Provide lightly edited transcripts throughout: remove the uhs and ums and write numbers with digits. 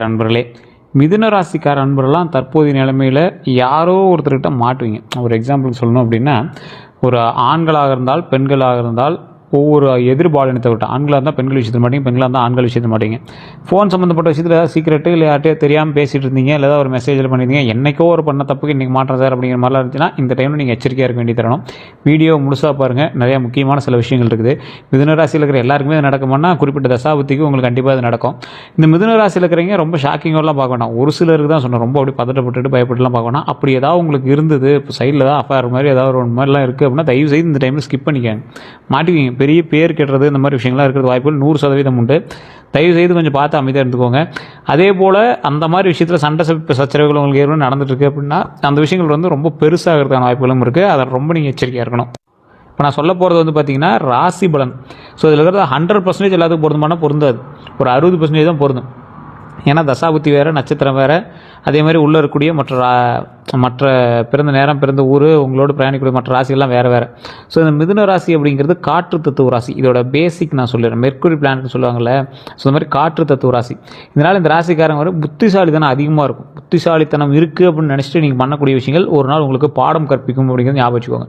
நண்பர்களே, மிதுன ராசிக்கார அன்பர்கள்லாம் தற்போதைய நிலைமையில் யாரோ ஒருத்தர்கிட்ட மாட்டுவீங்க. ஒரு எக்ஸாம்பிளுக்கு சொல்லணும் அப்படின்னா, ஒரு ஆண்களாக இருந்தால் பெண்களாக இருந்தால் ஒவ்வொரு எதிர்பாலினத்தை விட்டு ஆண்களாக இருந்தால் பெண்கள் விஷயத்தில் மாட்டீங்க, பெண்களாக இருந்தால் ஆண்கள் விஷயத்தில் மாட்டீங்க. ஃபோன் சம்மந்தப்பட்ட விஷயத்தில் ஏதாவது சீக்கிரட்டு இல்லை யார்ட்டையோ தெரியாமல் பேசிகிட்டு இருந்தீங்க, இல்லை ஒரு மெசேஜில் பண்ணியிருந்தீங்க, என்றைக்கோ ஒரு பண்ண தப்புக்கு இன்றைக்கி மாட்டேன் சார் அப்படிங்கிற மாதிரிலாம் இருந்துச்சுன்னா இந்த டைமில் நீங்கள் எச்சரிக்கையாக இருக்க வேண்டிய தரணும். வீடியோ முழுசாக பாருங்கள், நிறையா முக்கியமான சில விஷயங்கள் இருக்குது. மிதுன ராசியில் இருக்கிற எல்லாருக்குமே அது நடக்குமானா குறிப்பிட்ட தசாபுத்திக்கு உங்களுக்கு கண்டிப்பாக அது நடக்கும். இந்த மிதுன ராசியில் இருக்கிறவங்க ரொம்ப ஷாக்கிங்கெல்லாம் பார்க்க வேண்டாம். ஒரு சிலருக்கு தான் சொன்னேன், ரொம்ப அப்படி பதட்டப்பட்டுட்டு பயப்பட்டுலாம் பார்க்க வேண்டாம். அப்படி ஏதாவது உங்களுக்கு இருந்தது, இப்போ சைடில் தான் அஃபேர் மாதிரி ஏதாவது ஒரு மாதிரிலாம் இருக்குது அப்படின்னா தயவு செய்து இந்த டைமில் ஸ்கிப் பண்ணிக்காங்க. மாட்டிக்கிங்க. பெரிய பேர் கெட்டுறது இந்த மாதிரி விஷயங்கள்லாம் இருக்கிறது வாய்ப்புகள் 100% உண்டு. தயவு செய்து கொஞ்சம் பார்த்து அமைதியாக இருந்துக்கோங்க. அதே போல் அந்த மாதிரி விஷயத்தில் சண்டை சச்சரவுகள் உங்களுக்கு ஏற்கனவே நடந்துட்டுருக்கு அப்படின்னா அந்த விஷயங்கள் வந்து ரொம்ப பெருசாகிறதுக்கான வாய்ப்புகளும் இருக்குது. அதை ரொம்ப நீங்கள் எச்சரிக்கையாக இருக்கணும். இப்போ நான் சொல்ல போகிறது வந்து பார்த்திங்கன்னா ராசி பலன். ஸோ இதில் இருக்கிறது 100% எல்லாத்துக்கும் பொருந்துமானா பொருந்தாது, ஒரு 60% தான் பொருந்தும். ஏன்னா தசாபுத்தி வேறு, நட்சத்திரம் வேறு, அதே மாதிரி உள்ளே இருக்கக்கூடிய மற்ற பிறந்த நேரம், பிறந்த ஊர், உங்களோட பிரயாணிக்கூடிய மற்ற ராசிகள்லாம் வேறு வேறு. ஸோ இந்த மிதுன ராசி அப்படிங்கிறது காற்று தத்துவ ராசி. இதோட பேசிக் நான் சொல்லிடுறேன். மெர்க்குரி பிளானட்னு சொல்லுவாங்கள்ல, ஸோ இந்த மாதிரி காற்று தத்துவ ராசி. இதனால் இந்த ராசிக்காரங்க வரை புத்திசாலித்தனம் அதிகமாக இருக்கும். புத்திசாலித்தனம் இருக்குது அப்படின்னு நினச்சிட்டு நீங்கள் பண்ணக்கூடிய விஷயங்கள் ஒரு நாள் உங்களுக்கு பாடம் கற்பிக்கும் அப்படிங்கிறது ஞாபகம் வச்சுக்கோங்க.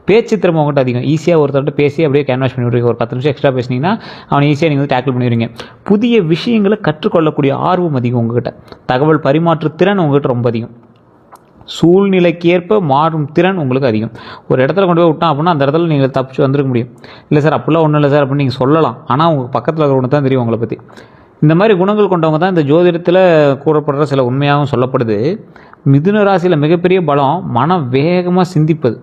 பேச்சு திறமை உங்கள்கிட்ட அதிகம். ஈஸியாக ஒருத்தர்கிட்ட பேசி அப்படியே கேன்வாஸ் பண்ணி விடுவீங்க. ஒரு 10 நிமிஷம் எக்ஸ்ட்ரா பேசினீங்கன்னா அவனை ஈஸியாக நீங்கள் வந்து டேக்கிள் பண்ணிடுவீங்க. புதிய விஷயங்களை கற்றுக்கொள்ளக்கூடிய ஆர்வம் அதிகம் உங்கள்கிட்ட. தகவல் பரிமாற்று திறன் உங்கள்கிட்ட ரொம்ப அதிகம். சூழ்நிலைக்கு ஏற்ப மாறும் திறன் உங்களுக்கு அதிகம். ஒரு இடத்துல கொண்டு போய் விட்டான் அப்படின்னா அந்த இடத்துல நீங்கள் தப்பிச்சு வந்துருக்க முடியும். இல்லை சார் அப்படிலாம் ஒன்றும் இல்லை சார் அப்படின்னு நீங்கள் சொல்லலாம். ஆனால் உங்கள் பக்கத்தில் இருக்கிற ஒன்று தான் தெரியும் உங்களை பற்றி. இந்த மாதிரி குணங்கள் கொண்டவங்க தான் இந்த ஜோதிடத்தில் கூறப்படுற சில உண்மையாகவும் சொல்லப்படுது. மிதுன ராசியில் மிகப்பெரிய பலம் மனம் வேகமாக சிந்திப்பது.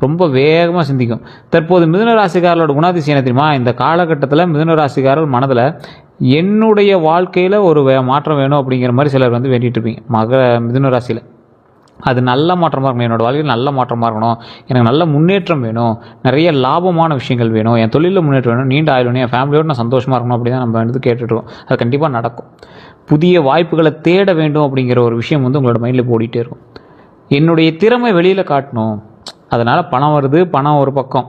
ரொம்ப வேகமாக சிந்திக்கும். தற்போது மிதுன ராசிக்காரர்களோட குணாதிசயம் என்ன தெரியுமா? இந்த காலகட்டத்தில் மிதுன ராசிக்காரர்கள் மனதில் என்னுடைய வாழ்க்கையில் ஒரு மாற்றம் வேணும் அப்படிங்கிற மாதிரி சிலர் வந்து வேண்டிகிட்டு இருப்பீங்க. மிதுன ராசியில் அது நல்ல மாற்றமாக இருக்கணும். என்னோடய வாழ்க்கையில் நல்ல மாற்றமாக இருக்கணும், எனக்கு நல்ல முன்னேற்றம் வேணும், நிறைய லாபமான விஷயங்கள் வேணும், என் தொழிலில் முன்னேற்றம் வேணும், நீண்ட ஆயுள் வேணும், என் ஃபேமிலியோடு நான் சந்தோஷமாக இருக்கணும் அப்படி தான் நம்ம வந்து கேட்டுட்ருக்கோம். அது கண்டிப்பாக நடக்கும். புதிய வாய்ப்புகளை தேட வேண்டும் அப்படிங்கிற ஒரு விஷயம் வந்து உங்களோட மைண்டில் ஓடிட்டே இருக்கும். என்னுடைய திறமை வெளியில் காட்டணும், அதனால் பணம் வருது, பணம் ஒரு பக்கம்,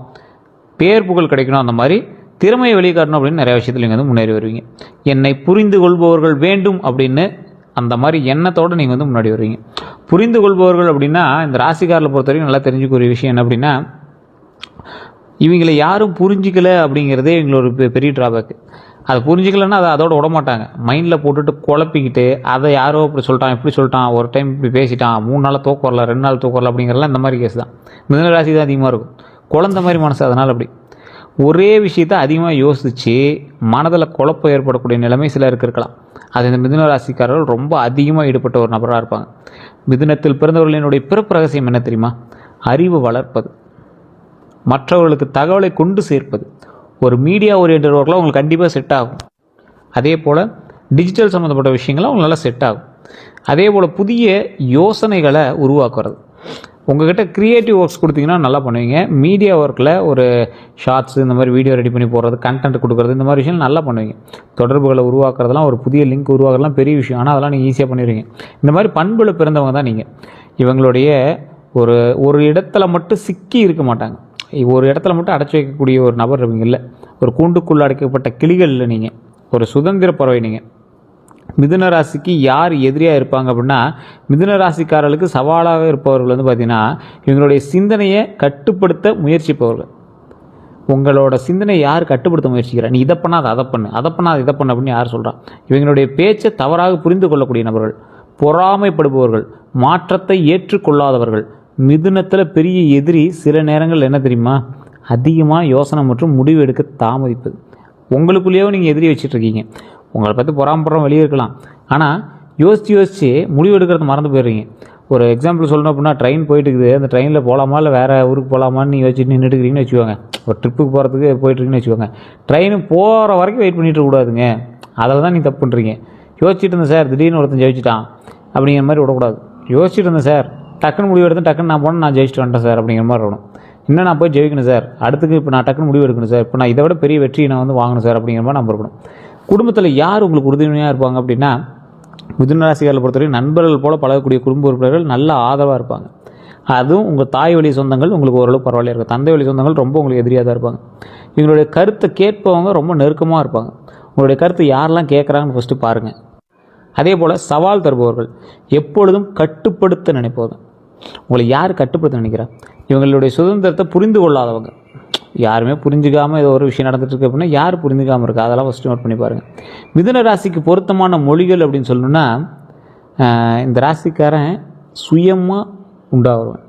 பேர் புகழ் கிடைக்கணும், அந்த மாதிரி திறமையை வெளியே காட்டணும் அப்படின்னு நிறைய விஷயத்தில் நீங்கள் வந்து முன்னேறி வருவீங்க. என்னை புரிந்து கொள்பவர்கள் வேண்டும் அப்படின்னு அந்த மாதிரி எண்ணத்தோடு நீங்கள் வந்து முன்னாடி வருவீங்க. புரிந்து கொள்பவர்கள் அப்படின்னா இந்த ராசிக்காரில் பொறுத்த வரைக்கும் நல்லா தெரிஞ்சுக்கூடிய விஷயம் என்ன அப்படின்னா, இவங்களை யாரும் புரிஞ்சிக்கலை அப்படிங்கிறதே எங்களோட பெரிய ட்ராபேக்கு. அதை புரிஞ்சிக்கலைன்னா அதை அதோட விடமாட்டாங்க. மைண்டில் போட்டுட்டு குழப்பிக்கிட்டு அதை யாரோ இப்படி சொல்லிட்டான், இப்படி சொல்லிட்டான், ஒரு டைம் இப்படி பேசிட்டான், 3 நாள் தூக்கம் வரல, 2 நாள் தூக்கம் வரல அப்படிங்கிறலாம் இந்த மாதிரி கேஸ் தான். மிதுன ராசி தான் அதிகமாக இருக்கும். குழந்தை மாதிரி மனசு. அதனால் அப்படி ஒரே விஷயத்தை அதிகமாக யோசித்து மனதில் குழப்பம் ஏற்படக்கூடிய நிலைமை சிலருக்கு இருக்கலாம். அது இந்த மிதுன ராசிக்காரர்கள் ரொம்ப அதிகமாக ஈடுபட்ட ஒரு நபராக இருப்பாங்க. மிதுனத்தில் பிறந்தவர்களினுடைய பிறப்பு ரகசியம் என்ன தெரியுமா? அறிவு வளர்ப்பது, மற்றவர்களுக்கு தகவலை கொண்டு சேர்ப்பது. ஒரு மீடியா ஓரியன்டட் ஒர்க்கில் உங்களுக்கு கண்டிப்பாக செட் ஆகும். அதே போல் டிஜிட்டல் சம்மந்தப்பட்ட விஷயங்களும் உங்களுக்கு நல்லா செட் ஆகும். அதே போல் புதிய யோசனைகளை உருவாக்குறது. உங்கள்கிட்ட க்ரியேட்டிவ் ஒர்க்ஸ் கொடுத்தீங்கன்னா நல்லா பண்ணுவீங்க. மீடியா ஒர்க்கில் ஒரு ஷார்ட்ஸ் இந்த மாதிரி வீடியோ ரெடி பண்ணி போடுறது, கண்டென்ட் கொடுக்குறது, இந்த மாதிரி விஷயம் நல்லா பண்ணுவீங்க. தொடர்புகளை உருவாக்குறதுலாம், ஒரு புதிய லிங்க் உருவாக்குறதுலாம் பெரிய விஷயம். ஆனால் அதெல்லாம் நீங்கள் ஈஸியாக பண்ணிடுவீங்க. இந்த மாதிரி பண்புல பிறந்தவங்க தான் நீங்கள். இவங்களுடைய ஒரு இடத்துல மட்டும் சிக்கி இருக்க மாட்டாங்க. ஒரு இடத்துல மட்டும் அடைச்சி வைக்கக்கூடிய ஒரு நபர் இருப்பீங்க. இல்லை, ஒரு கூண்டுக்குள்ளே அடைக்கப்பட்ட கிளிகள் இல்லை நீங்கள், ஒரு சுதந்திர பறவை நீங்கள். மிதுன ராசிக்கு யார் எதிரியாக இருப்பாங்க அப்படின்னா, மிதுன ராசிக்காரர்களுக்கு சவாலாக இருப்பவர்கள் வந்து பார்த்திங்கன்னா இவங்களுடைய சிந்தனையை கட்டுப்படுத்த முயற்சிப்பவர்கள். உங்களோட சிந்தனையை யார் கட்டுப்படுத்த முயற்சிக்கிறார்? நீ இதை பண்ணாத அதை பண்ணு, அதை பண்ணாத இதை பண்ணு அப்படின்னு யார் சொல்கிறான்? இவங்களுடைய பேச்சை தவறாக புரிந்து கொள்ளக்கூடிய நபர்கள், பொறாமைப்படுபவர்கள், மாற்றத்தை ஏற்றுக்கொள்ளாதவர்கள். மிதுனத்தில் பெரிய எதிரி சில நேரங்கள் என்ன தெரியுமா? அதிகமாக யோசனை மற்றும் முடிவு எடுக்க தாமதிப்பது. உங்களுக்குள்ளேயோ நீங்கள் எதிரி வச்சிட்ருக்கீங்க. உங்களை பற்றி பொறாமப்படுறோம் வெளியே இருக்கலாம், ஆனால் யோசித்து முடிவு எடுக்கிறது மறந்து போயிடுறீங்க. ஒரு எக்ஸாம்பிள் சொல்லணும் அப்படின்னா, ட்ரெயின் போயிட்டு இருக்குது, அந்த ட்ரெயினில் போகலாமா இல்லை வேறு ஊருக்கு போகலாமான்னு நீங்கள் யோசிச்சுட்டு நின்றுட்டுருக்கீங்கன்னு வச்சுக்கோங்க. ஒரு ட்ரிப்புக்கு போகிறதுக்கு போயிட்டுருக்குன்னு வச்சுக்கோங்க. ட்ரெயின் போகிற வரைக்கும் வெயிட் பண்ணிட்டு இருக்கக்கூடாதுங்க. அதில் தான் நீங்கள் தப்பு பண்ணுறீங்க. யோசிச்சுட்டு இருந்தேன் சார், திடீர்னு ஒருத்தன் ஜெயிச்சிட்டான் அப்படிங்கிற மாதிரி விடக்கூடாது. யோசிச்சுட்டு இருந்தேன் சார், டக்குன்னு முடிவு எடுத்தேன், டக்குன்னு நான் போனேன், நான் ஜெயிச்சுட்டு வந்துட்டேன் சார் அப்படிங்கிற மாதிரி இருக்கணும். இன்னும் நான் போய் ஜெயிக்கணும் சார், அடுத்துக்கு இப்போ நான் டக்குன்னு முடிவு எடுக்கணும் சார், இப்போ நான் இதை விட பெரிய வெற்றியை நான் வந்து வாங்கணும் சார் அப்படிங்கிற மாதிரி நம்ம இருக்கணும். குடும்பத்தில் யார் உங்களுக்கு உறுதுணையாக இருப்பாங்க அப்படின்னா, மிதுன ராசிக்காரர்களை பொறுத்தவரைக்கும் நண்பர்கள் போல் பழகக்கூடிய குடும்ப உறுப்பினர்கள் நல்ல ஆதரவாக இருப்பாங்க. அதுவும் உங்கள் தாய் வழி சொந்தங்கள் உங்களுக்கு ஓரளவு பரவாயில்லையா இருக்கும். தந்தை வழி சொந்தங்கள் ரொம்ப உங்களுக்கு எதிரியாக தான் இருப்பாங்க. இவங்களுடைய கருத்தை கேட்பவங்க ரொம்ப நெருக்கமாக இருப்பாங்க. உங்களுடைய கருத்து யாரெல்லாம் கேட்குறாங்கன்னு ஃபஸ்ட்டு பாருங்கள். அதே போல் சவால் தருபவர்கள் எப்பொழுதும் கட்டுப்படுத்த நினைப்பவங்க. உங்களை யார் கட்டுப்படுத்த நினைக்கிறா? இவங்களுடைய சுதந்திரத்தை புரிந்து கொள்ளாதவங்க. யாருமே புரிஞ்சுக்காமல் ஏதோ ஒரு விஷயம் நடந்துட்டுருக்கு அப்படின்னா யார் புரிஞ்சுக்காமல் இருக்கா, அதெல்லாம் ஃபஸ்ட்டு நோட் பண்ணி பாருங்கள். மிதுன ராசிக்கு பொருத்தமான மொழிகள் அப்படின்னு சொல்லணுன்னா, இந்த ராசிக்காரன் சுயமாக உண்டாகிறவன்,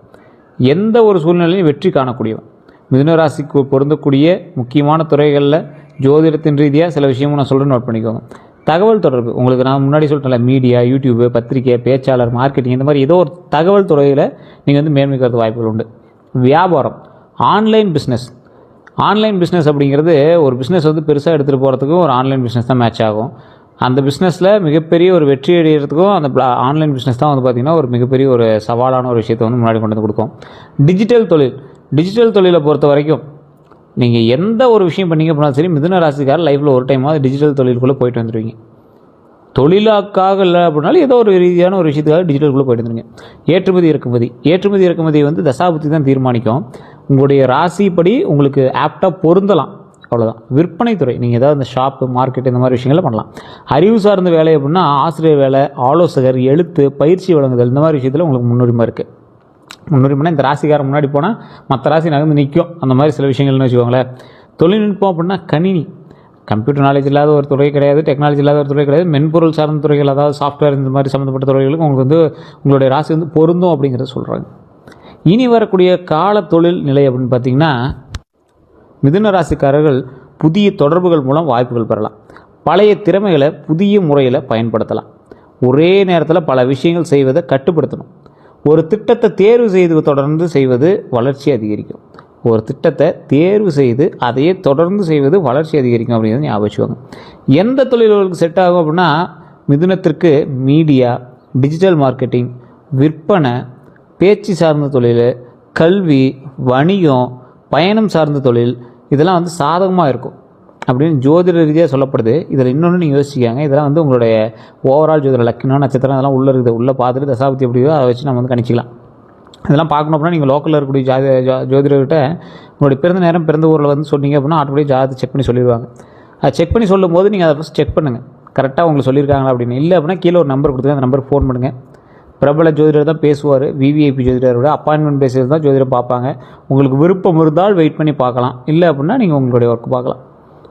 எந்த ஒரு சூழ்நிலையும் வெற்றி காணக்கூடியவன். மிதுன ராசிக்கு பொருந்தக்கூடிய முக்கியமான துறைகளில் ஜோதிடத்தின் ரீதியாக சில விஷயமும் நான் சொல்கிறேன், நோட் பண்ணிக்கோங்க. தகவல் தொடர்பு, உங்களுக்கு நான் முன்னாடி சொல்லிட்டேன்ல, மீடியா, யூடியூப்பு, பத்திரிகை, பேச்சாளர், மார்க்கெட்டிங், இந்த மாதிரி ஏதோ ஒரு தகவல் துறையில் நீங்கள் வந்து மேன்மைக்கிறது வாய்ப்புகள் உண்டு. வியாபாரம், ஆன்லைன் பிஸ்னஸ். ஆன்லைன் பிஸ்னஸ் அப்படிங்கிறது ஒரு பிஸ்னஸ் வந்து பெருசாக எடுத்துகிட்டு போகிறதுக்கும் ஒரு ஆன்லைன் பிஸ்னஸ் தான் மேட்ச் ஆகும். அந்த பிஸ்னஸில் மிகப்பெரிய ஒரு வெற்றி அடைகிறதுக்கும் அந்த ஆன்லைன் பிஸ்னஸ் தான் வந்து பார்த்திங்கன்னா ஒரு மிகப்பெரிய ஒரு சவாலான ஒரு விஷயத்தை வந்து முன்னாடி கொண்டு வந்து கொடுக்கும். டிஜிட்டல் தொழில், டிஜிட்டல் தொழிலை பொறுத்த வரைக்கும் நீங்கள் எந்த ஒரு விஷயம் பண்ணிங்க அப்படின்னா சரி, மிதுன ராசிக்காரர் லைஃப்பில் ஒரு டைமாவது டிஜிட்டல் தொழிலுக்குள்ளே போயிட்டு வந்துடுவீங்க. தொழிலாக்காக இல்லை அப்படின்னாலும் ஏதோ ஒரு ரீதியான ஒரு விஷயத்துக்காக டிஜிட்டலுக்குள்ளே போயிட்டு வந்துடுங்க. ஏற்றுமதி இறக்குமதி, ஏற்றுமதி இறக்குமதி வந்து தசாபுத்தி தான் தீர்மானிக்கும். உங்களுடைய ராசிப்படி உங்களுக்கு ஆப்டாக பொருந்தலாம், அவ்வளோதான். விற்பனை துறை, நீங்கள் ஏதாவது இந்த ஷாப்பு, மார்க்கெட், இந்த மாதிரி விஷயங்களை பண்ணலாம். அறிவு சார்ந்த வேலை அப்படின்னா ஆசிரியர் வேலை, ஆலோசகர், எழுத்து, பயிற்சி வழங்குதல், இந்த மாதிரி விஷயத்தில் உங்களுக்கு முன்னுரிமை இருக்குது. முன்னுரிமைனா இந்த ராசிக்காரன் முன்னாடி போனால் மற்ற ராசி நகர்ந்து நிற்கும், அந்த மாதிரி சில விஷயங்கள்னு வச்சுக்கோங்களேன். தொழில்நுட்பம் அப்படின்னா கணினி, கம்ப்யூட்டர் நாலேஜ் இல்லாத ஒரு துறை கிடையாது, டெக்னாலஜி இல்லாத ஒரு துறை கிடையாது. மென்பொருள் சார்ந்த துறைகள், அதாவது சாஃப்ட்வேர், இந்த மாதிரி சம்மந்தப்பட்ட துறைகளுக்கு உங்களுக்கு வந்து உங்களுடைய ராசி வந்து பொருந்தும் அப்படிங்கிறத சொல்கிறாங்க. இனி வரக்கூடிய கால தொழில் நிலை அப்படின்னு பார்த்திங்கன்னா, மிதுன ராசிக்காரர்கள் புதிய தொடர்புகள் மூலம் வாய்ப்புகள் பெறலாம். பழைய திறமைகளை புதிய முறையில் பயன்படுத்தலாம். ஒரே நேரத்தில் பல விஷயங்கள் செய்வதை கட்டுப்படுத்தணும். ஒரு திட்டத்தை தேர்வு செய்து தொடர்ந்து செய்வது வளர்ச்சி அதிகரிக்கும். ஒரு திட்டத்தை தேர்வு செய்து அதையே தொடர்ந்து செய்வது வளர்ச்சி அதிகரிக்கும் அப்படிங்கிறது ஞாபகம் வச்சுக்கோங்க. எந்த தொழில்களுக்கு செட் ஆகும் அப்படின்னா, மிதுனத்திற்கு மீடியா, டிஜிட்டல் மார்க்கெட்டிங், விற்பனை, பேச்சு சார்ந்த தொழில், கல்வி, வணிகம், பயணம் சார்ந்த தொழில், இதெல்லாம் வந்து சாதகமாக இருக்கும் அப்படின்னு ஜோதிட ரீதியாக சொல்லப்படுது. இதில் இன்னொன்று நீங்கள் யோசிக்காங்க, இதெல்லாம் வந்து உங்களுடைய ஓவரால் ஜோதிட லக்கினம், நட்சத்திரம், அதெல்லாம் உள்ளே இருக்குது. உள்ளே பார்த்துட்டு தசாபதி எப்படி இருக்கோ அதை வச்சு நம்ம வந்து கணிச்சிக்கலாம். இதெல்லாம் பார்க்கணும் அப்படின்னா நீங்கள் லோக்கலில் இருக்கக்கூடிய ஜோதிடர்கிட்ட உங்களுடைய பிறந்த நேரம், பிறந்த ஊரில் வந்து சொன்னீங்க அப்படின்னா ஆட்டோமேட்டிக் ஜாதகத்தை செக் பண்ணி சொல்லிடுவாங்க. அதை செக் பண்ணி சொல்லும் போது நீங்கள் அதை ஃபஸ்ட் செக் பண்ணுங்கள், கரெக்டாக உங்களுக்கு சொல்லியிருக்காங்களா அப்படின்னு. இல்லை அப்படின்னா கீழே ஒரு நம்பர் கொடுத்துருங்க, அந்த நம்பருக்கு ஃபோன் பண்ணுங்கள். பிரபல ஜோதிடர் தான் பேசுவார். விவிஐபி ஜோதிடரோட அப்பாயின்மெண்ட் பேசுகிறது தான் ஜோதிடர் பார்ப்பாங்க. உங்களுக்கு விருப்பம் இருந்தால் வெயிட் பண்ணி பார்க்கலாம், இல்லை அப்படின்னா நீங்கள் உங்களுடைய ஒர்க் பார்க்கலாம்.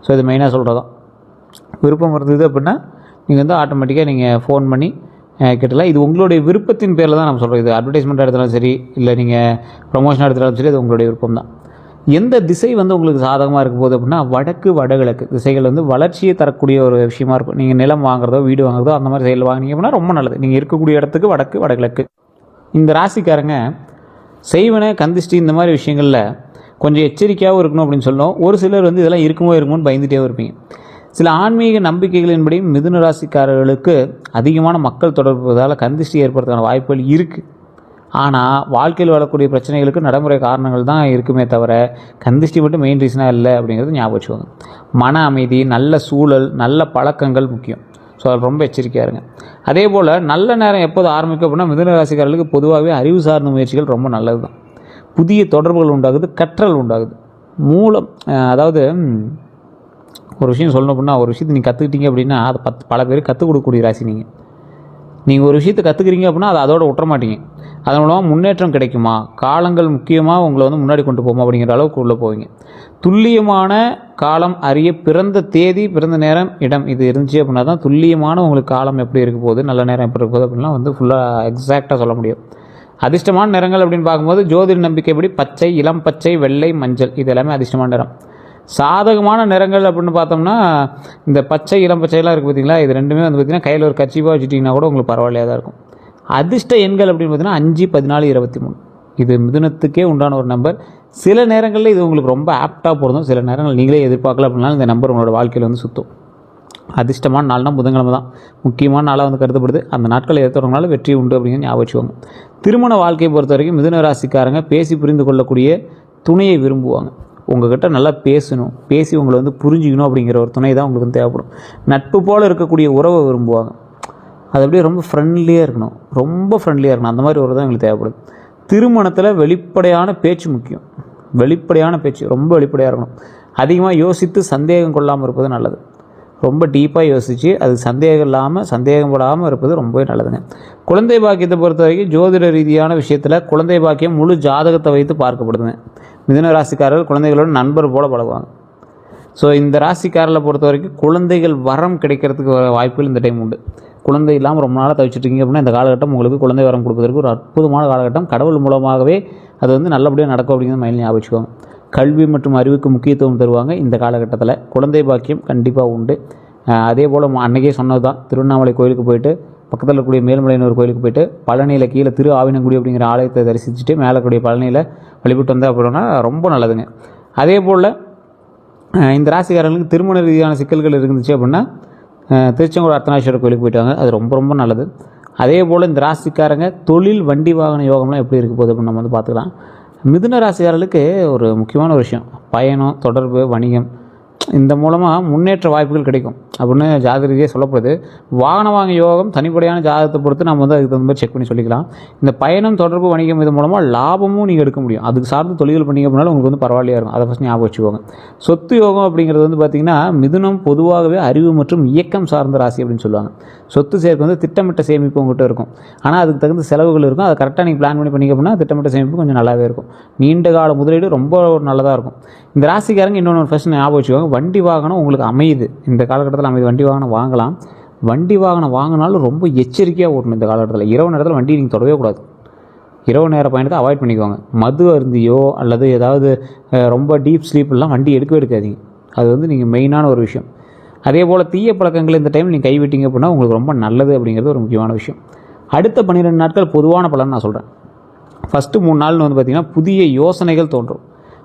ஸோ இது மெயினாக சொல்கிறதான். விருப்பம் இருந்தது அப்படின்னா நீங்கள் வந்து ஆட்டோமேட்டிக்காக நீங்கள் ஃபோன் பண்ணி கேட்டலாம். இது உங்களுடைய விருப்பத்தின் பேரில் தான் நம்ம சொல்கிறோம். இது அட்வர்டைஸ்மெண்ட் எடுத்தாலும் சரி, இல்லை நீங்கள் ப்ரொமோஷன் எடுத்தாலும் சரி, அது உங்களுடைய விருப்பம் தான். எந்த திசை வந்து உங்களுக்கு சாதகமாக இருக்கும் போது அப்படின்னா, வடக்கு, வடகிழக்கு திசைகள் வந்து வளர்ச்சியை தரக்கூடிய ஒரு விஷயமா இருக்கும். நீங்கள் நிலம் வாங்குறதோ, வீடு வாங்குறதோ, அந்த மாதிரி செயல் வாங்கினீங்க அப்படின்னா ரொம்ப நல்லது. நீங்கள் இருக்கக்கூடிய இடத்துக்கு வடக்கு, வடகிழக்கு. இந்த ராசிக்காரங்க செய்வன, கந்திஷ்டி, இந்த மாதிரி விஷயங்களில் கொஞ்சம் எச்சரிக்கையாகவும் இருக்கணும் அப்படின்னு சொல்லணும். ஒரு சிலர் வந்து இதெல்லாம் இருக்குமோன்னு பயந்துகிட்டே இருப்பீங்க. சில ஆன்மீக நம்பிக்கைகளின்படி மிதுன ராசிக்காரர்களுக்கு அதிகமான மக்கள் தொடர்புவதால் கந்திஷ்டி ஏற்படுறதுக்கான வாய்ப்புகள் இருக்குது. ஆனால் வாழ்க்கையில் வரக்கூடிய பிரச்சனைகளுக்கு நடைமுறை காரணங்கள் தான் இருக்குமே தவிர கந்திஷ்டி மட்டும் மெயின் ரீசனாக இல்லை அப்படிங்கிறது ஞாபகம் வச்சுக்கோங்க. மன அமைதி, நல்ல சூழல், நல்ல பழக்கங்கள் முக்கியம். ஸோ அது ரொம்ப எச்சரிக்கையாக இருங்க. அதே போல் நல்ல நேரம் எப்போது ஆரம்பிக்கும் அப்படின்னா, மிதுன ராசிக்காரர்களுக்கு பொதுவாகவே அறிவு சார்ந்த முயற்சிகள் ரொம்ப நல்லது தான். புதிய தொடர்புகள் உண்டாகுது, கற்றல் உண்டாகுது. மூலம், அதாவது ஒரு விஷயம் சொல்லணும் அப்படின்னா, ஒரு விஷயத்தை நீங்கள் கற்றுக்கிட்டீங்க அப்படின்னா அதை பல பேர் கற்றுக் கொடுக்கக்கூடிய ராசி. நீங்கள் ஒரு விஷயத்தை கற்றுக்குறீங்க அப்படின்னா அதை அதோட விட்டுற மாட்டீங்க. அதன் மூலமாக முன்னேற்றம் கிடைக்குமா, காலங்கள் முக்கியமாக உங்களை வந்து முன்னாடி கொண்டு போகுமா அப்படிங்கிற அளவுக்கு உள்ளே போவீங்க. துல்லியமான காலம் அறிய பிறந்த தேதி, பிறந்த நேரம், இடம் இது இருந்துச்சு அப்படின்னா தான் துல்லியமான உங்களுக்கு காலம் எப்படி இருக்க போகுது, நல்ல நேரம் எப்படி இருக்க போகுது அப்படின்லாம் வந்து ஃபுல்லாக எக்ஸாக்டாக சொல்ல முடியும். அதிர்ஷ்டமான நிறங்கள் அப்படின்னு பார்க்கும்போது ஜோதிட நம்பிக்கைப்படி பச்சை, இளம் பச்சை, வெள்ளை, மஞ்சள் இது எல்லாமே அதிர்ஷ்டமான நிறம். சாதகமான நிறங்கள் அப்படின்னு பார்த்தோம்னா இந்த பச்சை, இளம் பச்சையெல்லாம் இருக்குது பார்த்தீங்களா, இது ரெண்டுமே வந்து பார்த்திங்கன்னா கையில் ஒரு கச்சிப்பாக வச்சுட்டிங்கன்னா கூட உங்களுக்கு பரவாயில்லையாக தான் இருக்கும். அதிர்ஷ்ட எண்கள் அப்படின்னு பார்த்தீங்கன்னா 5, 14, 23 இது மிதுனத்துக்கே உண்டான ஒரு நம்பர். சில நேரங்களில் இது உங்களுக்கு ரொம்ப ஆப்டாக பொருந்தும், சில நேரங்கள் நீங்களே எதிர்பார்க்கல அப்படின்னாலும் இந்த நம்பர் உங்களோட வாழ்க்கையில் வந்து சுற்றும். அதிர்ஷ்டமான நாள்னால் புதன்கிழமை தான் முக்கியமான நாளாக வந்து கருதப்படுது. அந்த நாட்களை ஏற்றுறவங்களால வெற்றி உண்டு அப்படிங்கிற ஞாபகம் வச்சுக்கோங்க. திருமண வாழ்க்கையை பொறுத்த வரைக்கும் மிதுன ராசிக்காரங்க பேசி புரிந்து கொள்ளக்கூடிய துணையை விரும்புவாங்க. உங்கள்கிட்ட நல்லா பேசணும், பேசி உங்களை வந்து புரிஞ்சிக்கணும் அப்படிங்கிற ஒரு துணை தான் உங்களுக்கு வந்து தேவைப்படும். நட்பு போல் இருக்கக்கூடிய உறவை விரும்புவாங்க. அது அப்படியே ரொம்ப ஃப்ரெண்ட்லியாக இருக்கணும், ரொம்ப ஃப்ரெண்ட்லியாக இருக்கணும், அந்த மாதிரி ஒரு தான் எங்களுக்கு தேவைப்படுது. திருமணத்தில் வெளிப்படையான பேச்சு முக்கியம். வெளிப்படையான பேச்சு ரொம்ப வெளிப்படையாக இருக்கணும். அதிகமாக யோசித்து சந்தேகம் கொள்ளாமல் இருப்பது நல்லது. ரொம்ப டீப்பாக யோசித்து அது சந்தேகப்படாமல் இருப்பது ரொம்பவே நல்லதுங்க. குழந்தை பாக்கியத்தை பொறுத்த வரைக்கும் ஜோதிட ரீதியான விஷயத்தில் குழந்தை பாக்கியம் முழு ஜாதகத்தை வைத்து பார்க்கப்படுதுங்க. மிதுன ராசிக்காரர்கள் குழந்தைகளோட நண்பர் போல் பழகுவாங்க. ஸோ இந்த ராசிக்காரர்களை பொறுத்த வரைக்கும் குழந்தைகள் வரம் கிடைக்கிறதுக்கு வாய்ப்புகள் இந்த டைம் உண்டு. குழந்தை இல்லாமல் ரொம்ப நாளாக தவிச்சிட்ருக்கீங்க அப்படின்னா இந்த காலகட்டம் உங்களுக்கு குழந்தை வரம் கொடுப்பதற்கு ஒரு அற்புதமான காலகட்டம். கடவுள் மூலமாகவே அது நல்லபடியாக நடக்கும் அப்படிங்கிறது மைண்டில் ஞாபகம் வச்சுக்கோங்க. கல்வி மற்றும் அறிவுக்கு முக்கியத்துவம் தருவாங்க இந்த காலகட்டத்தில். குழந்தை பாக்கியம் கண்டிப்பாக உண்டு. அதே போல் அன்றைக்கே சொன்னது தான், திருவண்ணாமலை கோயிலுக்கு போயிட்டு பக்கத்தில் இருக்கக்கூடிய மேல்மலையனூர் கோயிலுக்கு போயிட்டு பழனியில் கீழே திரு ஆவினங்குடி அப்படிங்கிற ஆலயத்தை தரிசிச்சுட்டு மேலே கூடிய பழனியில் வழிபட்டு வந்தால் அப்படின்னா ரொம்ப நல்லதுங்க. அதே போல் இந்த ராசிக்காரர்களுக்கு திருமண ரீதியான சிக்கல்கள் இருந்துச்சு அப்படின்னா திருச்செங்கோடு அர்த்தநாதீஸ்வரர் கோயிலுக்கு போயிட்டு வாங்க, அது ரொம்ப ரொம்ப நல்லது. அதே போல் இந்த ராசிக்காரங்க தொழில் வண்டி வாகன யோகம்லாம் எப்படி இருக்க போகுது அப்படின்னு நம்ம பார்த்துக்கலாம். மிதுன ராசிக்காரர்களுக்கு ஒரு முக்கியமான ஒரு விஷயம், பயணம், தொடர்பு, வணிகம், இந்த மூலமாக முன்னேற்ற வாய்ப்புகள் கிடைக்கும் அப்படின்னு ஜாதகரீதியாக சொல்லப்படுது. வாகன வாங்க யோகம் தனிப்படையான ஜாதகத்தை பொறுத்து நம்ம அதுக்கு தகுந்த மாதிரி செக் பண்ணி சொல்லிக்கலாம். இந்த பயணம், தொடர்பு, வணிகம் இது மூலமாக லாபமும் நீங்கள் எடுக்க முடியும். அதுக்கு சார்ந்து தொழில்கள் பண்ணிங்க அப்படின்னாலும் உங்களுக்கு பரவாயில்லையா இருக்கும். அதை ஃபஸ்ட் ஞாபகம் வச்சுக்கோங்க. சொத்து யோகம் அப்படிங்கிறது பார்த்திங்கன்னா மிதுனம் பொதுவாகவே அறிவு மற்றும் இயக்கம் சார்ந்த ராசி அப்படின்னு சொல்லுவாங்க. சொத்து சேர்க்கை திட்டமிட்ட சேமிப்பு உங்கள்கிட்ட இருக்கும். ஆனால் அதுக்கு தகுந்த செலவுகள் இருக்கும். அதை கரெக்டாக நீங்கள் பிளான் பண்ணி பண்ணிங்க அப்படின்னா திட்டமிட்ட சேமிப்பு கொஞ்சம் நல்லாவே இருக்கும். நீண்ட கால முதலீடு ரொம்ப நல்லதாக இருக்கும். இந்த ராசிக்காரங்க இன்னொன்று ஃபஸ்ட் ஞாபகம் வச்சுக்கோங்க, வண்டி வாகனம் உங்களுக்கு அமையுது இந்த காலகட்டத்தில் அமையுது. வண்டி வாகனம் வாங்கலாம். வண்டி வாகனம் வாங்கினாலும் ரொம்ப எச்சரிக்கையாக ஓட்டணும் இந்த காலகட்டத்தில். இரவு நேரத்தில் வண்டி நீங்கள் தொடவே கூடாது. இரவு நேர பயணத்தை அவாய்ட் பண்ணிக்குவாங்க. மது அருந்தியோ அல்லது ஏதாவது ரொம்ப டீப் ஸ்லீப்லாம் வண்டி எடுக்காதீங்க. அது நீங்கள் மெயினான ஒரு விஷயம். அதே போல் தீய பழக்கங்கள் இந்த டைம் நீங்கள் கைவிட்டீங்க அப்படின்னா உங்களுக்கு ரொம்ப நல்லது அப்படிங்கிறது ஒரு முக்கியமான விஷயம். அடுத்த 12 நாட்கள் பொதுவான பலன் நான் சொல்கிறேன். ஃபஸ்ட்டு 3 நாள்னு பார்த்திங்கன்னா புதிய யோசனைகள் தோன்றும்.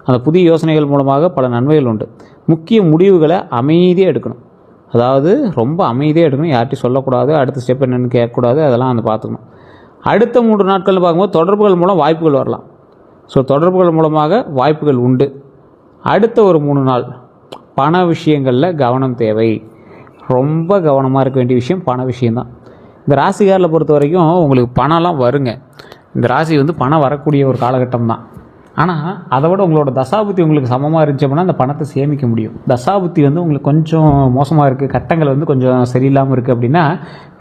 அந்த புதிய யோசனைகள் மூலமாக பல நன்மைகள் உண்டு. முக்கிய முடிவுகளை அமைதியாக எடுக்கணும். அதாவது ரொம்ப அமைதியாக எடுக்கணும். யார்கிட்டையும் சொல்லக்கூடாது. அடுத்த ஸ்டெப் என்னென்னு கேட்கக்கூடாது. அதெல்லாம் பார்த்துக்கணும். அடுத்த 3 நாட்கள்னு பார்க்கும்போது தொடர்புகள் மூலம் வாய்ப்புகள் வரலாம். ஸோ தொடர்புகள் மூலமாக வாய்ப்புகள் உண்டு. அடுத்த ஒரு 3 நாள் பண விஷயங்களில் கவனம் தேவை. ரொம்ப கவனமாக இருக்க வேண்டிய விஷயம் பண விஷயந்தான். இந்த ராசிக்காரில் பொறுத்த வரைக்கும் உங்களுக்கு பணம்லாம் வருங்க. இந்த ராசி பணம் வரக்கூடிய ஒரு காலகட்டம் தான். ஆனால் அதை விட உங்களோட தசாபுத்தி உங்களுக்கு சமமாக இருந்துச்சு அப்படின்னா அந்த பணத்தை சேமிக்க முடியும். தசாபுத்தி உங்களுக்கு கொஞ்சம் மோசமாக இருக்குது, கட்டங்கள் கொஞ்சம் சரியில்லாமல் இருக்குது அப்படின்னா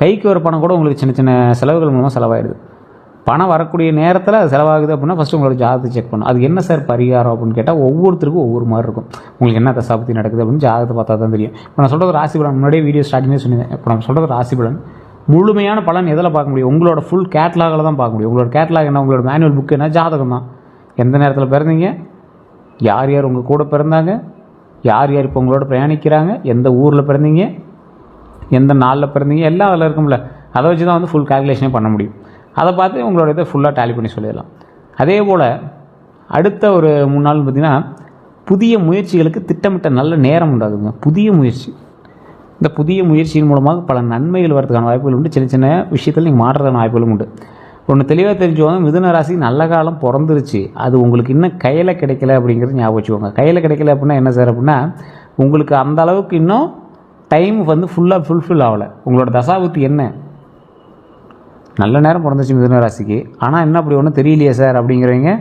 கைக்கு வர பணம் கூட உங்களுக்கு சின்ன சின்ன செலவுகள் மூலமாக செலவாயிடுது. பணம் வரக்கூடிய நேரத்தில் அது செலவாகுது அப்படின்னா ஃபஸ்ட்டு உங்களோட ஜாதகத்தை செக் பண்ணணும். அது என்ன சார் பரிகாரம் அப்படின்னு கேட்டால் ஒவ்வொருத்தருக்கும் ஒவ்வொரு மாதிரி இருக்கும். உங்களுக்கு என்ன தசாபுத்தி நடக்குது அப்படின்னு ஜாதகத்தை பார்த்தா தான் தெரியும். இப்போ நான் சொல்கிறது ராசி பலன் முன்னாடியே வீடியோ ஸ்டார்டிங்கே சொன்னேன். இப்போ நான் சொல்கிறது ராசி பலன் முழுமையான பலன் எதில் பார்க்க முடியும்? உங்களோட ஃபுல் கேட்லாகில் தான் பார்க்க முடியும். உங்களோட கேட்லாக் என்ன, உங்களோட மேனுவல் புக் என்ன, ஜாதகம் தான். எந்த நேரத்தில் பிறந்தீங்க, யார் யார் உங்கள் கூட பிறந்தாங்க, யார் யார் இப்போ உங்களோட பிரயாணிக்கிறாங்க, எந்த ஊரில் பிறந்தீங்க, எந்த நாளில் பிறந்தீங்க, எல்லாம் அதில் இருக்கும்ல. அதை வச்சு தான் ஃபுல் கால்குலேஷனே பண்ண முடியும். அதை பார்த்து உங்களோட இதை ஃபுல்லாக டேலி பண்ணி சொல்லிடலாம். அதே போல் அடுத்த ஒரு 3 நாள் பார்த்திங்கன்னா புதிய முயற்சிகளுக்கு திட்டமிட்ட நல்ல நேரம் உண்டாகுங்க. புதிய முயற்சி, இந்த புதிய முயற்சியின் மூலமாக பல நன்மைகள் வரதுக்கான வாய்ப்புகள் உண்டு. சின்ன சின்ன விஷயத்தில் நீங்கள் மாற்றுறதுக்கான வாய்ப்புகளும் உண்டு. ஒன்று தெளிவாக தெரிஞ்சுவாங்க, மிதுன ராசி நல்ல காலம் பிறந்துருச்சு, அது உங்களுக்கு இன்னும் கையில் கிடைக்கல அப்படிங்கிறது ஞாபகம் வச்சுக்கோங்க. கையில் கிடைக்கல அப்படின்னா என்ன சார் அப்படின்னா உங்களுக்கு அந்த அளவுக்கு இன்னும் டைம் ஃபுல்லாக ஃபுல்ஃபில் ஆகலை. உங்களோட தசாபுத்தி என்ன, நல்ல நேரம் பிறந்துச்சு மிதுன ராசிக்கு, ஆனால் என்ன அப்படி ஒன்றும் தெரியலையே சார் அப்படிங்கிறவங்க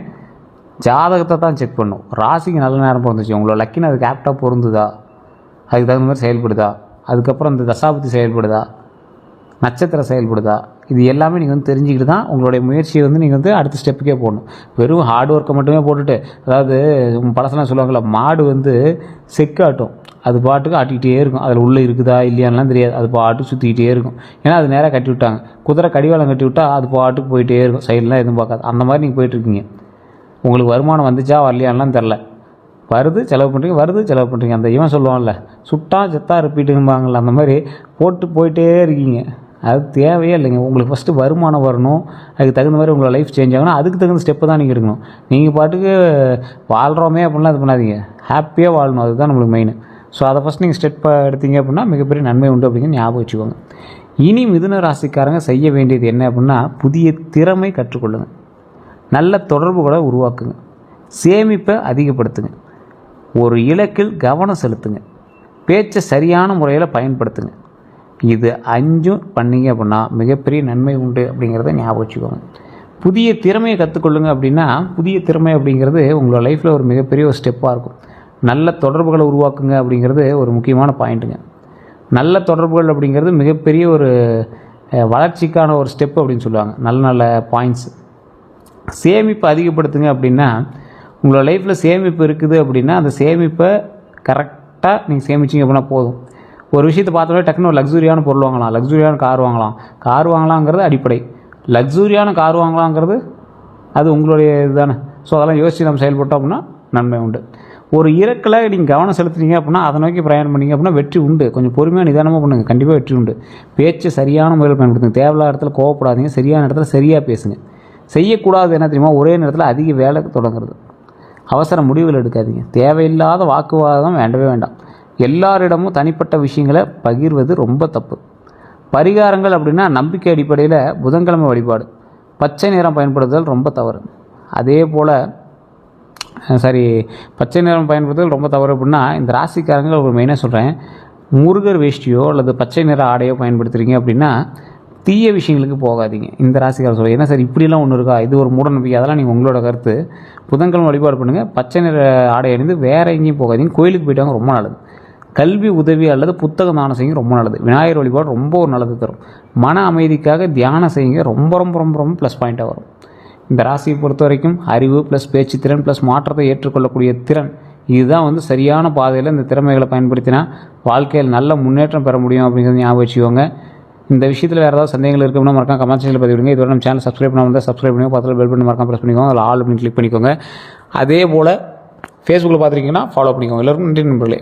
ஜாதகத்தை தான் செக் பண்ணும். ராசிக்கு நல்ல நேரம் பிறந்துச்சு, உங்களோட லக்கின்னு அதுக்கு ஆப்டாக பொருந்துதா, அதுக்கு தகுந்த மாதிரி செயல்படுதா, அதுக்கப்புறம் இந்த தசாபுத்தி செயல்படுதா, நட்சத்திரம் செயல்படுதா, இது எல்லாமே நீங்கள் தெரிஞ்சுக்கிட்டு தான் உங்களுடைய முயற்சியை நீங்கள் அடுத்த ஸ்டெப்புக்கே போடணும். வெறும் ஹார்ட் ஒர்க்கை மட்டுமே போட்டுட்டு, அதாவது பழசெல்லாம் சொல்லுவாங்கள்ல, மாடு செக்காட்டும், அது பாட்டுக்கு ஆட்டிக்கிட்டே இருக்கும். அதில் உள்ளே இருக்குதா இல்லையான்லாம் தெரியாது, அது பாட்டுக்கு சுற்றிக்கிட்டே இருக்கும். ஏன்னா அது நேராக கட்டி விட்டாங்க. குதிரை கடிவாளம் கட்டி விட்டால் அது பாட்டுக்கு போயிட்டே இருக்கும், சைடெலாம் எதுவும் பார்க்காது. அந்த மாதிரி நீங்கள் போயிட்டுருக்கீங்க. உங்களுக்கு வருமானம் வந்துச்சா வரலையான்லாம் தெரில, வருது செலவு பண்ணுறீங்க, வருது செலவு பண்ணுறீங்க. அந்த இவன் சொல்லுவான்ல, சுட்டா செத்தா ரிப்பீட்டும்பாங்கள்ல, அந்த மாதிரி போயிட்டே இருக்கீங்க. அது தேவையே இல்லைங்க. உங்களுக்கு ஃபஸ்ட்டு வருமானம் வரணும், அதுக்கு தகுந்த மாதிரி உங்களோட லைஃப் சேஞ்ச் ஆகணும். அதுக்கு தகுந்த ஸ்டெப்பு தான் நீங்கள் எடுக்கணும். நீங்கள் பாட்டுக்கு வாழ்கிறோமே அப்படின்லாம் இது பண்ணாதீங்க, ஹாப்பியாக வாழணும், அதுதான் நம்மளுக்கு மெயின். ஸோ அதை ஃபஸ்ட் நீங்கள் ஸ்டெப் எடுத்தீங்க அப்படின்னா மிகப்பெரிய நன்மை உண்டு அப்படிங்கிற ஞாபகம் வச்சுக்கோங்க. இனி மிதுன ராசிக்காரங்க செய்ய வேண்டியது என்ன அப்படின்னா புதிய திறமை கற்றுக்கொள்ளுங்க, நல்ல தொடர்புகளை உருவாக்குங்க, சேமிப்பை அதிகப்படுத்துங்க, ஒரு இலக்கில் கவனம் செலுத்துங்க, பேச்சை சரியான முறையில் பயன்படுத்துங்க. இது 5 பண்ணிங்க அப்படின்னா மிகப்பெரிய நன்மை உண்டு அப்படிங்கிறத ஞாபகம் வச்சுக்கோங்க. புதிய திறமையை கற்றுக்கொள்ளுங்க அப்படின்னா புதிய திறமை அப்படிங்கிறது உங்களோட லைஃப்பில் ஒரு மிகப்பெரிய ஒரு ஸ்டெப்பாக இருக்கும். நல்ல தொடர்புகளை உருவாக்குங்க அப்படிங்கிறது ஒரு முக்கியமான பாயிண்ட்டுங்க. நல்ல தொடர்புகள் அப்படிங்கிறது மிகப்பெரிய ஒரு வளர்ச்சிக்கான ஒரு ஸ்டெப் அப்படின்னு சொல்லுவாங்க. நல்ல நல்ல பாயிண்ட்ஸ். சேமிப்பை அதிகப்படுத்துங்க அப்படின்னா, உங்களோட லைஃப்பில் சேமிப்பு இருக்குது அப்படின்னா அந்த சேமிப்பை கரெக்டாக நீங்கள் சேமிச்சிங்க அப்படின்னா போதும். ஒரு விஷயத்தை பார்த்தோன்னே டக்குன்னு ஒரு லக்ஸுரியான பொருள் வாங்கலாம், லக்ஸுரியான கார் வாங்கலாங்கிறது அடிப்படை. லக்ஸுரியான கார் வாங்கலாங்கிறது அது உங்களுடைய இதுதானே. ஸோ அதெல்லாம் யோசித்து நம்ம செயல்பட்டோம் அப்படின்னா நன்மை உண்டு. ஒரு இலக்கில் நீங்கள் கவனம் செலுத்துனீங்க அப்படின்னா அதை நோக்கி பிரயாணம் பண்ணிங்க அப்படின்னா வெற்றி உண்டு. கொஞ்சம் பொறுமையாக நிதானமாக பண்ணுங்கள், கண்டிப்பாக வெற்றி உண்டு. பேச்சு சரியான முறையில் பயன்படுத்துங்க. தேவையில்லாத இடத்துல கோவப்படாதீங்க, சரியான இடத்துல சரியாக பேசுங்க. செய்யக்கூடாது என்ன தெரியுமா, ஒரே நேரத்தில் அதிக வேலை தொடங்குறது. அவசர முடிவுகள் எடுக்காதீங்க. தேவையில்லாத வாக்குவாதம் வேண்டவே வேண்டாம். எல்லாரிடமும் தனிப்பட்ட விஷயங்களை பகிர்வது ரொம்ப தப்பு. பரிகாரங்கள் அப்படின்னா நம்பிக்கை அடிப்படையில் புதன்கிழமை வழிபாடு, பச்சை நிறம் பயன்படுத்துதல் ரொம்ப தவறு. அதே போல் பச்சை நிறம் பயன்படுத்துதல் ரொம்ப தவறு அப்படின்னா இந்த ராசிக்காரங்க ஒரு மெயினாக சொல்கிறேன், முருகர் வேஷ்டியோ அல்லது பச்சை நிற ஆடையோ பயன்படுத்துகிறீங்க அப்படின்னா தீய விஷயங்களுக்கு போகாதீங்க. இந்த ராசிக்காரர் சொல்கிறேன். ஏன்னா சார் இப்படிலாம் ஒன்று இருக்கா, இது ஒரு மூடநம்பிக்கை, அதெல்லாம் நீங்கள் உங்களோட கருத்து. புதன்கிழமை வழிபாடு பண்ணுங்கள். பச்சை நிற ஆடை அணிந்து வேறு எங்கேயும் போகாதீங்க. கோயிலுக்கு போயிட்டாங்க ரொம்ப நல்லது. கல்வி உதவி அல்லது புத்தகம் தானம் செய்யுங்க, ரொம்ப நல்லது. விநாயகர் வழிபாடு ரொம்ப ஒரு நல்லது தரும். மன அமைதிக்காக தியானம் செய்யுங்க, ரொம்ப ரொம்ப ரொம்ப ரொம்ப ப்ளஸ் பாயிண்ட்டாக வரும். இந்த ராசியை பொறுத்த வரைக்கும் அறிவு ப்ளஸ் பேச்சு திறன் ப்ளஸ் மாற்றத்தை ஏற்றுக்கொள்ளக்கூடிய திறன், இதுதான் சரியான பாதையில் இந்த திறமைகளை பயன்படுத்தினா வாழ்க்கையில் நல்ல முன்னேற்றம் பெற முடியும் அப்படிங்கிறது ஞாபகம் வச்சுக்கோங்க. இந்த விஷயத்தில் வேறு ஏதாவது சந்தேகங்கள் இருக்குன்னா மறக்காம கமெண்ட் செக்ஷனில் பதிவிடுங்க. இதுவரை நம்ம சேனல் சப்ஸ்கிரைப் பண்ணாமல் சப்ஸ்கிரைப் பண்ணிக்கோங்க. பக்கத்தில் பெல் பட்டன் மறக்காம ப்ரெஸ் பண்ணிக்கோங்க. அதில் ஆல் அப்படின்னு கிளிக் பண்ணிக்கோங்க. அதே போல் ஃபேஸ்புக்கில் பார்த்துருக்கீங்கன்னா ஃபாலோ பண்ணிக்கோங்க. எல்லோருக்கும் நன்றி நண்பர்களே.